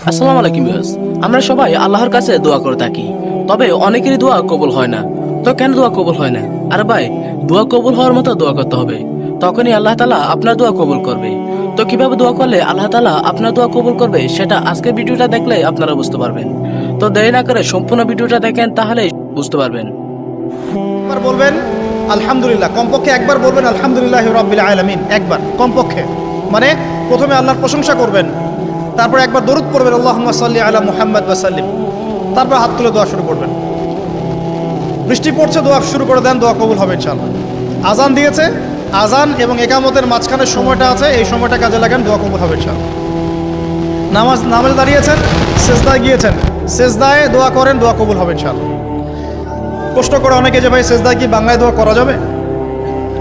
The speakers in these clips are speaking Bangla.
আসসালামু আলাইকুম ভিউয়ার্স। আমরা সবাই আল্লাহর কাছে দোয়া করে থাকি, তবে অনেকেরই দোয়া কবুল হয় না। তো কেন দোয়া কবুল হয় না? আরে ভাই, দোয়া কবুল হওয়ার মতো দোয়া করতে হবে, তখনই আল্লাহ তাআলা আপনার দোয়া কবুল করবে। তো কিভাবে দোয়া করলে আল্লাহ তাআলা আপনার দোয়া কবুল করবে, সেটা আজকের ভিডিওটা দেখলে আপনারা বুঝতে পারবেন। তো দেরি না করে সম্পূর্ণ ভিডিওটা দেখেন, তাহলে বুঝতে পারবেন। একবার বলবেন আলহামদুলিল্লাহ, কমপক্ষে একবার বলবেন আলহামদুলিল্লাহ রাব্বিল আলামিন, একবার কমপক্ষে। মানে প্রথমে আল্লাহর প্রশংসা করবেন, তারপর একবার দরুদ পড়বেন আল্লাহুম্মা সাল্লি আলা মুহাম্মাদ ওয়া সাল্লিম, তারপর হাত তুলে দোয়া শুরু করবেন। বৃষ্টি পড়ছে, দোয়া শুরু করে দেন, দোয়া কবুল হবে ইনশাআল্লাহ। আজান দিয়েছে, আজান এবং একামতের মাঝখানে সময়টা আছে, এই সময়টা কাজে লাগান, দোয়া কবুল হবে ইনশাআল্লাহ। নামাজে দাঁড়িয়েছেন, সেজদায় গিয়েছেন, সেজদায় দোয়া করেন, দোয়া কবুল হবে ইনশাআল্লাহ। প্রশ্ন করে অনেকে যে ভাই সেজদায় কি বাংলায় দোয়া করা যাবে?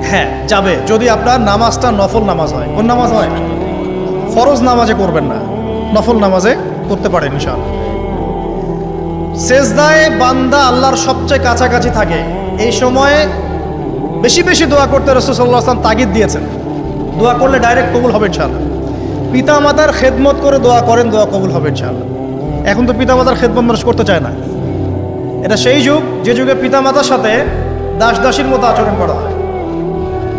হ্যাঁ যাবে, যদি আপনার নামাজটা নফল নামাজ হয়। কোন নামাজ হয়? ফরজ নামাজে করবেন না, নফল নামাজে করতে পারেন ইনশাআল্লাহ। সেজদায় বান্দা আল্লাহর সবচেয়ে কাছাকাছি থাকে, এই সময়ে বেশি বেশি দোয়া করতে রাসূল সাল্লাল্লাহু আলাইহি ওয়াসাল্লাম তাগিদ দিয়েছেন। দোয়া করলে ডাইরেক্ট কবুল হবে ইনশাআল্লাহ। পিতা মাতার খেদমত করে দোয়া করেন, দোয়া কবুল হবে ইনশাআল্লাহ। এখন তো পিতা মাতার খেদমত মানুষ করতে চায় না। এটা সেই যুগ যে যুগে পিতামাতার সাথে দাস দাসীর মতো আচরণ করা হয়।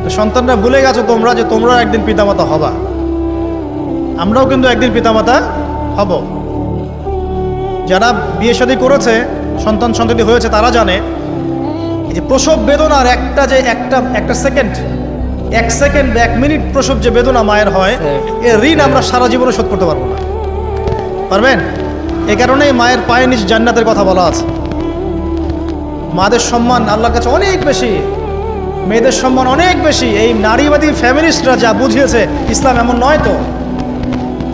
তো সন্তানরা ভুলে গেছো তোমরা যে তোমরা একদিন পিতামাতা হবা। আমরাও কিন্তু একদিন পিতামাতা হব। যারা বিয়ে শাদী করেছে, সন্তান সন্ততি হয়েছে, তারা জানে এই যে প্রসব বেদনার একটা সেকেন্ড, এক সেকেন্ড বা 1 মিনিট প্রসব যে বেদনা মায়ের হয়, এর ঋণ আমরা সারা জীবনে শোধ করতে পারবো না। পারবেন? এই কারণেই মায়ের পায়ের নিচে জান্নাতের কথা বলা আছে। মাদের সম্মান আল্লাহর কাছে অনেক বেশি, মেয়েদের সম্মান অনেক বেশি। এই নারীবাদী ফ্যামিলিস্টরা যা বুঝিয়েছে, ইসলাম এমন নয়। তো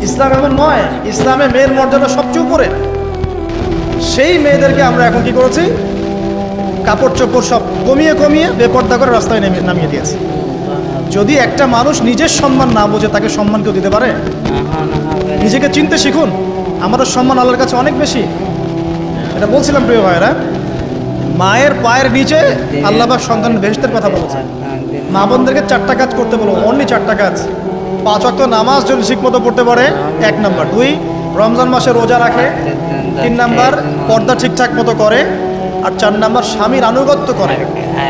ইসলাম এমন নয়, ইসলামে মেয়ের মর্যাদা সবচেয়ে উপরে। সেই মেয়েদেরকে আমরা এখন কি করেছি? কাপড় চোপড় সব কমিয়ে কমিয়ে বেপর্দা করে রাস্তায় নামিয়ে দিয়েছি। যদি একটা মানুষ নিজের সম্মান না বোঝে, তাকে সম্মান কেউ দিতে পারে? নিজেকে চিনতে শিখুন। আমাদের সম্মান আল্লাহর কাছে অনেক বেশি। এটা বলছিলাম প্রিয় ভাইয়েরা, মায়ের পায়ের নিচে আল্লাহ পাক সন্তানের বেহেশতের কথা বলেছে। মা বোনদেরকে 4টা কাজ করতে বলো, অনলি 4টা কাজ। 5 ওয়াক্ত নামাজ যদি ঠিকমতো পড়তে পারে, 1 নাম্বার। 2, রমজান মাসে রোজা রাখে। 3 নাম্বার, পর্দা ঠিকঠাক মতো করে। আর 4 নাম্বার, স্বামীর আনুগত্য করে।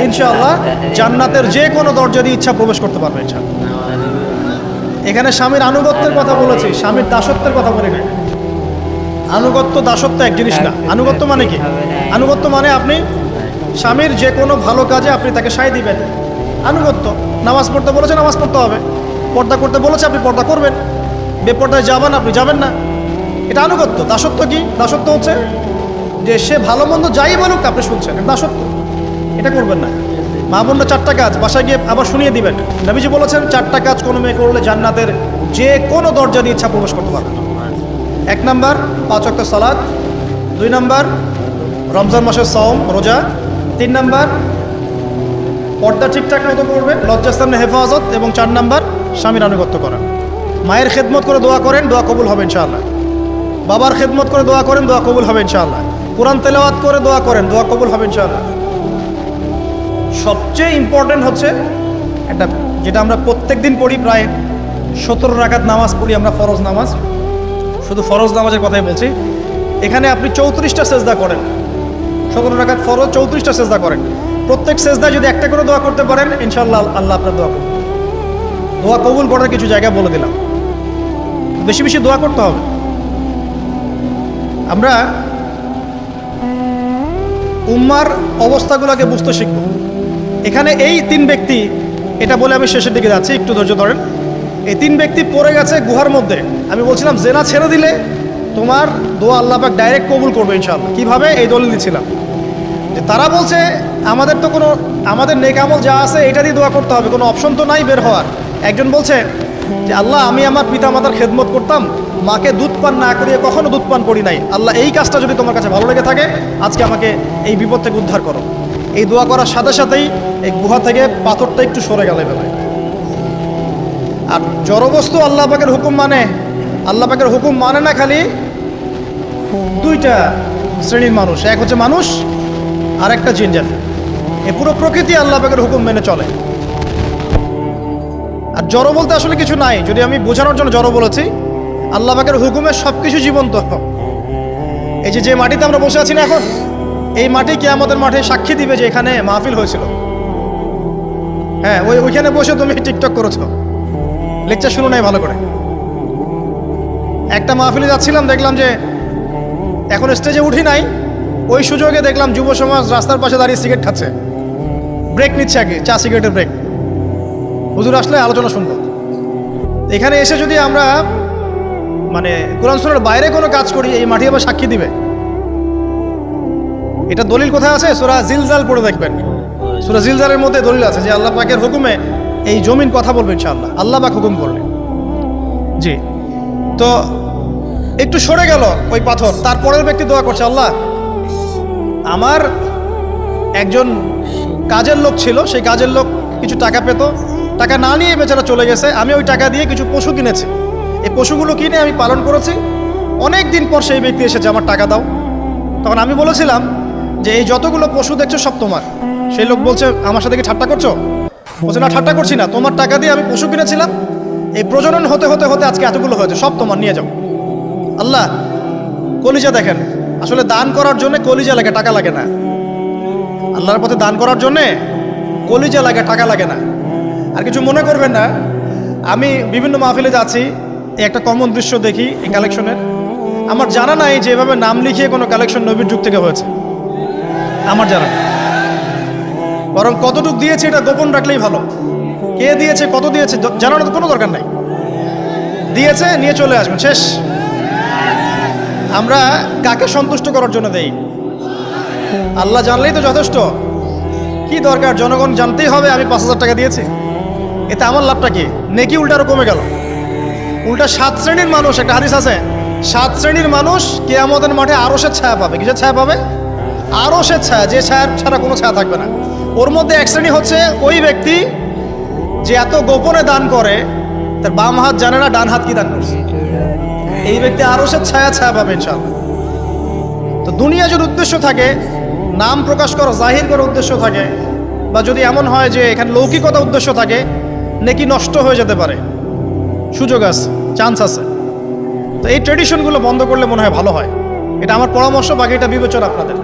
ইনশাআল্লাহ জান্নাতের যে কোনো দরজা দিয়ে ইচ্ছা প্রবেশ করতে পারবে ইনশাআল্লাহ। এখানে স্বামীর আনুগত্যের কথা বলেছি, স্বামীর দাসত্বের কথা বলি না। আনুগত্য দাসত্ব এক জিনিস না। আনুগত্য মানে কি? আনুগত্য মানে আপনি স্বামীর যে কোনো ভালো কাজে আপনি তাকে সায় দিবেন, আনুগত্য। নামাজ পড়তে বলেছে, নামাজ পড়তে হবে। পর্দা করতে বলেছে, আপনি পর্দা করবেন। বেপর্দায় যাবেন, আপনি যাবেন না। এটা আনুগত্য। দাসত্ব কি? দাসত্ব হচ্ছে যে সে ভালো মন্দ যাই বলুক আপনি শুনছেন, এটা দাসত্ব। এটা করবেন না। মা বোনরা 4টা কাজ বাসায় গিয়ে আবার শুনিয়ে দিবেন। নবীজি বলেছেন 4টা কাজ কোনো মেয়ে করলে জান্নাতের যে কোনো দরজা দিয়ে ইচ্ছা প্রবেশ করতে পারবে। 1 নাম্বার, 5 ওয়াক্ত সালাত। 2 নাম্বার, রমজান মাসের সওম রোজা। 3 নাম্বার, পর্দা ঠিকঠাক মতো করবে, লজ্জাস্থানের হেফাজত। এবং 4 নাম্বার, স্বামীর আনুগত্য করা। মায়ের খেদমত করে দোয়া করেন, দোয়া কবুল হবে ইনশাআল্লাহ। বাবার খেদমত করে দোয়া করেন, দোয়া কবুল হবে ইনশাআল্লাহ। কোরআন তেলাওয়াত করে দোয়া করেন, দোয়া কবুল হবে ইনশাআল্লাহ। সবচেয়ে ইম্পর্টেন্ট হচ্ছে একটা, যেটা আমরা প্রত্যেক দিন পড়ি, প্রায় 17 রাকাত নামাজ পড়ি আমরা, ফরজ নামাজ। শুধু ফরজ নামাজের কথাই বলছি। এখানে আপনি 34টা সেজদা করেন। 17 রাকাত ফরজ, 34টা সেজদা করেন। প্রত্যেক সেজদায় যদি একটা করে দোয়া করতে পারেন, ইনশাআল্লাহ আল্লাহ আপনার দোয়া করবেন। দোয়া কবুল করার কিছু জায়গা বলে দিলাম। বেশি বেশি দোয়া করতে হবে। আমরা উম্মার অবস্থাগুলোকে বুঝতে শিখব। এখানে এই 3 ব্যক্তি, এটা বলে আমি শেষের দিকে যাচ্ছি, একটু ধৈর্য ধরেন। এই 3 ব্যক্তি পড়ে গেছে গুহার মধ্যে। আমি বলছিলাম জেনা ছেড়ে দিলে তোমার দোয়া আল্লাহ পাক ডাইরেক্ট কবুল করবে ইনশাআল্লাহ। কিভাবে? এই দলিল দিচ্ছিলাম যে তারা বলছে আমাদের নেক আমল যা আছে এটা দিয়ে দোয়া করতে হবে, কোনো অপশন তো নাই বের হওয়ার। একজন বলছে যে আল্লাহ, আমি আমার পিতা মাতার খেদমত করতাম, মাকে দুধ পান না করিয়ে কখনো দুধ পান করি নাই। আল্লাহ, এই কাজটা যদি তোমার কাছে ভালো লেগে থাকে, আজকে আমাকে এই বিপদ থেকে উদ্ধার করো। এই দোয়া করার সাথে সাথেই এই গুহা থেকে পাথরটা একটু সরে গেল এভাবে। আর জড়বস্তু আল্লাহ পাকের হুকুম মানে, আল্লাহ পাকের হুকুম মানে না খালি 2টা শ্রেণীর মানুষ। এক হচ্ছে মানুষ, আর একটা জিনজাত। এই পুরো প্রকৃতি আল্লাহ পাকের হুকুম মেনে চলে। আর জড় বলতে আসলে কিছু নাই, যদি আমি বোঝানোর জন্য জড় বলেছি। আল্লাহ পাকের হুকুমে সবকিছু জীবন্ত। এই যে মাটিতে আমরা বসে আছি না এখন, এই মাটি কিয়ামতের মাঠে সাক্ষী দিবে যে এখানে মাহফিল হয়েছিল। হ্যাঁ, ওইখানে বসে তুমি টিকটক করেছো, লেকচার শুনো নাই ভালো করে। একটা মাহফিলে যাচ্ছিলাম, দেখলাম যে এখন স্টেজে উঠি নাই, ওই সুযোগে দেখলাম যুব সমাজ রাস্তার পাশে দাঁড়িয়ে সিগারেট খাচ্ছে, ব্রেক নিচ্ছে আগে, চা সিগারেটের ব্রেক। হুজুর আসলে আলোচনা শুনবো। এখানে এসে যদি আমরা মানে কোরআন সুন্নাহর বাইরে কোনো কাজ করি, এই মাটি আবার সাক্ষী দিবে। এটা দলিল কোথায় আছে? সূরা জিলজাল পড়ে দেখবেন। সূরা জিলজালের মধ্যে দলিল আছে যে আল্লাহ পাকের হুকুমে এই জমিন কথা বলবে ইনশাআল্লাহ, আল্লাহ পাক হুকুম করলে। জি, তো একটু সরে গেল ওই পাথর, তারপরের ব্যক্তি দোয়া করছে, আল্লাহ আমার একজন কাজের লোক ছিল, সেই কাজের লোক কিছু টাকা পেত, টাকা না নিয়ে বেচারা চলে গেছে, আমি ওই টাকা দিয়ে কিছু পশু কিনেছি, এই পশুগুলো কিনে আমি পালন করেছি, অনেক দিন পর সেই ব্যক্তি এসেছে আমার টাকা দাও। তখন আমি বলেছিলাম যে এই যতগুলো পশু দেখছো সব তোমার। সেই লোক বলছে, আমার সাথে কি ঠাট্টা করছো? বলছে, না ঠাট্টা করছি না, তোমার টাকা দিয়ে আমি পশু কিনেছিলাম, এই প্রজনন হতে হতে হতে আজকে এতগুলো হয়েছে, সব তোমার, নিয়ে যাও। আল্লাহ, কলিজা দেখেন, আসলে দান করার জন্য কলিজা লাগে, টাকা লাগে না। আল্লাহর পথে দান করার জন্যে কলিজা লাগে, টাকা লাগে না। আর কিছু মনে করবেন না, আমি বিভিন্ন মাহফিলে যাচ্ছি, এই একটা কমন দৃশ্য দেখি এই কালেকশনের। আমার জানা নাই যে এভাবে নাম লিখিয়ে কোনো কালেকশন নবীর যুগ থেকে হয়েছে, আমার জানা নেই। বরং কতটুকু দিয়েছে এটা গোপন রাখলেই ভালো। কে দিয়েছে, কত দিয়েছে জানানোর তো কোনো দরকার নাই, দিয়েছে নিয়ে চলে আসবেন, শেষ। আমরা কাকে সন্তুষ্ট করার জন্য দেই? আল্লাহ জানলেই তো যথেষ্ট। কি দরকার জনগণ জানতেই হবে আমি 5,000 টাকা দিয়েছি? এতে আমার লাভটা কি? নেকি উল্টা আরো কমে গেল। উল্টা 7 শ্রেণীর মানুষ, একটা হাদিস আছে, 7 শ্রেণীর মানুষ কিয়ামতের মাঠে আরশের ছায়া পাবে। কিসের ছায়া পাবে? আরশের ছায়া, যে ছায়া ছাড়া কোনো ছায়া থাকবে না। ওর মধ্যে এক শ্রেণী হচ্ছে ওই ব্যক্তি যে এত গোপনে দান করে, তার বাম হাত জানে না ডান হাত কি দান করছে। এই ব্যক্তি আরশের ছায়া পাবে ইনশাআল্লাহ। তো দুনিয়া যদি উদ্দেশ্য থাকে, নাম প্রকাশ করা, জাহির করার উদ্দেশ্য থাকে, বা যদি এমন হয় যে এখানে লৌকিকতা উদ্দেশ্য থাকে, নেকি নষ্ট হয়ে যেতে পারে, সুযোগ আছে, চান্স আছে। তো এই ট্রেডিশনগুলো বন্ধ করলে মনে হয় ভালো হয়। এটা আমার পরামর্শ, বাকি এটা বিবেচনা আপনাদের।